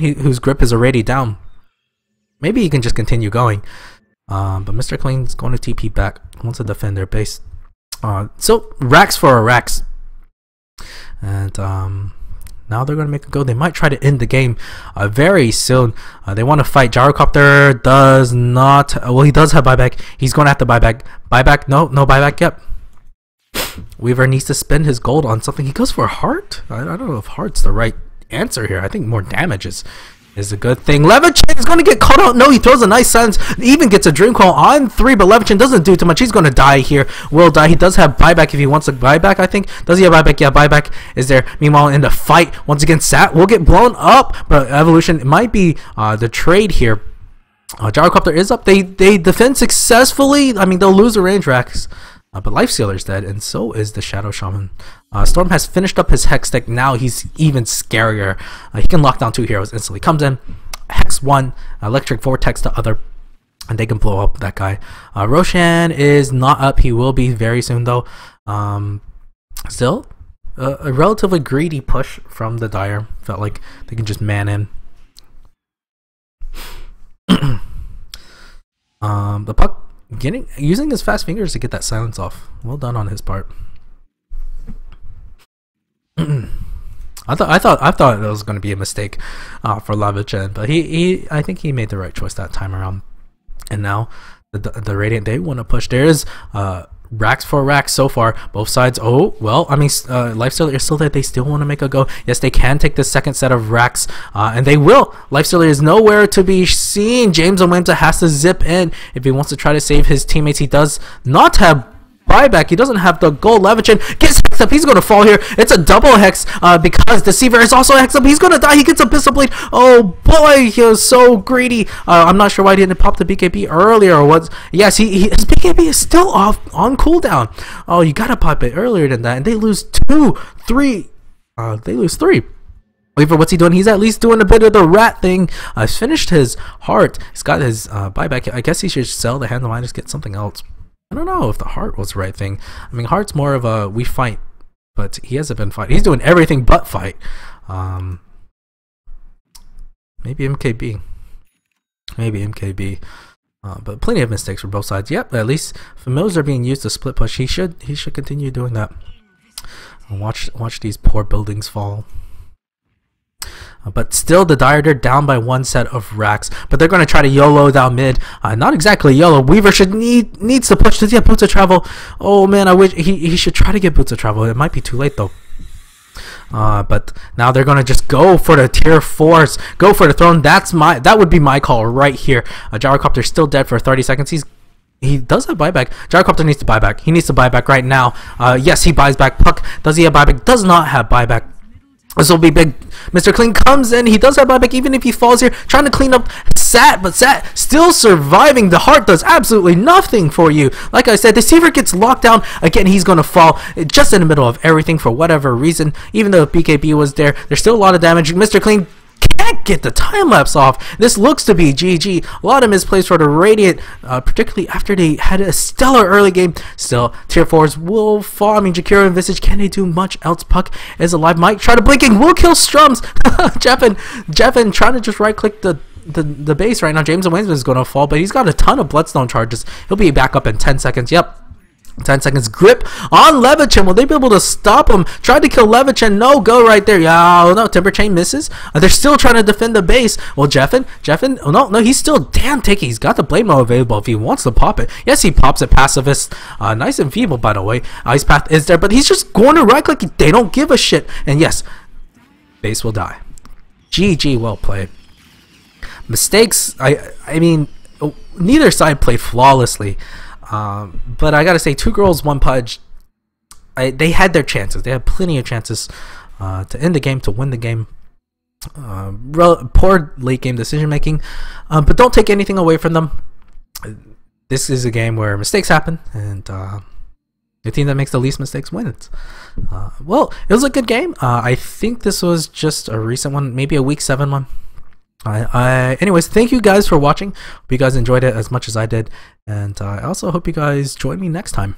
Speaker 1: Whose grip is already down. Maybe he can just continue going. But Mr. Clean's going to TP back. Wants to defend their base. So, racks for a racks. And now they're going to make a go. They might try to end the game very soon. They want to fight. Gyrocopter does not. Well, he does have buyback. He's going to have to buyback. Buyback? No buyback. Yep. Weaver needs to spend his gold on something. He goes for a heart. I don't know if heart's the right answer here. I think more damage is a good thing. Levichin is going to get caught out. No, he throws a nice silence. Even gets a dream call on 3, but Levichin doesn't do too much. He's going to die here. Will die. He does have buyback if he wants a buyback, I think. Does he have buyback? Yeah, buyback is there. Meanwhile, in the fight, once again, Sat will get blown up, but Evolution, it might be the trade here. Gyrocopter is up. They defend successfully. I mean, they'll lose the range racks. But Lifestealer's dead, and so is the Shadow Shaman. Storm has finished up his Hex deck. Now he's even scarier. He can lock down 2 heroes instantly. Comes in, Hex 1, Electric Vortex to other, and they can blow up that guy. Roshan is not up. He will be very soon, though. Still, a relatively greedy push from the Dire. Felt like they can just man in. The puck using his fast fingers to get that silence off. Well done on his part. I thought it was going to be a mistake for Lavichin, but I think he made the right choice that time around. And now the Radiant, they want to push. There is racks for racks so far, both sides. Oh well, I mean, Lifestealer is still there. They still want to make a go. Yes, they can take the second set of racks, and they will. Lifestealer is nowhere to be seen. James Omenta has to zip in if he wants to try to save his teammates. He does not have buyback. He doesn't have the gold. Levichin gets hexed up. He's going to fall here. It's a double hex because Deceiver is also hexed up. He's going to die. He gets a Abyssal Blade. Oh boy, he was so greedy. I'm not sure why he didn't pop the BKB earlier or what. Yes, his BKB is still off on cooldown. Oh, you got to pop it earlier than that. And they lose 2, 3. They lose 3. Weaver, what's he doing? He's at least doing a bit of the rat thing. He's finished his heart. He's got his buyback. I guess he should sell the Hand of Mine, just get something else. I don't know if the heart was the right thing. I mean, heart's more of a we fight, but he hasn't been fighting. He's doing everything but fight. Maybe MKB. But plenty of mistakes from both sides. Yep, at least familiars are being used to split push. He should continue doing that. Watch these poor buildings fall. But still, the Dire, they're down by 1 set of racks. But they're going to try to YOLO down mid. Not exactly YOLO. Weaver needs to push. Does he have Boots of Travel? Oh man, I wish he should try to get Boots of Travel. It might be too late though. But now they're going to just go for the tier 4s. Go for the throne. That would be my call right here. Gyrocopter's still dead for 30 seconds. He does have buyback. Gyrocopter needs to buy back. He needs to buy back right now. Yes, he buys back. Puck, does he have buyback? Does not have buyback. This will be big. Mr. Clean comes in. He does have buyback even if he falls here. Trying to clean up Sat, but Sat still surviving. The heart does absolutely nothing for you. Like I said, the Seaver gets locked down. Again, he's going to fall just in the middle of everything for whatever reason. Even though BKB was there, there's still a lot of damage. Mr. Clean can't get the time lapse off. This looks to be GG. A lot of misplays for the Radiant, particularly after they had a stellar early game. Still, tier 4s will fall. I mean, Jakiro and Visage, can they do much else? Puck is alive. Mike try to blinking, will kill Strums. Jeffin trying to just right click the base right now. James and Waynesman is going to fall, but he's got a ton of Bloodstone charges. He'll be back up in 10 seconds. Yep. 10 seconds. Grip on Levichin. Will they be able to stop him? Tried to kill Levichin. No go right there. Yeah, no. Timber Chain misses. They're still trying to defend the base. Well, Jeffin. Oh, no. He's still damn tanky. He's got the Blade Mail available if he wants to pop it. Yes, he pops it. Pacifist. Nice and feeble, by the way. Ice Path is there, but he's just going to right click. They don't give a shit. And yes, base will die. GG. Well played. Mistakes. I mean, neither side played flawlessly. But I gotta say, 2 girls, 1 Pudge. They had their chances. They had plenty of chances to end the game, to win the game. Poor late game decision making, but don't take anything away from them. This is a game where mistakes happen, and the team that makes the least mistakes wins. Well, it was a good game. I think this was just a recent one, maybe a week 7 one. Anyways, thank you guys for watching. Hope you guys enjoyed it as much as I did, and I also hope you guys join me next time.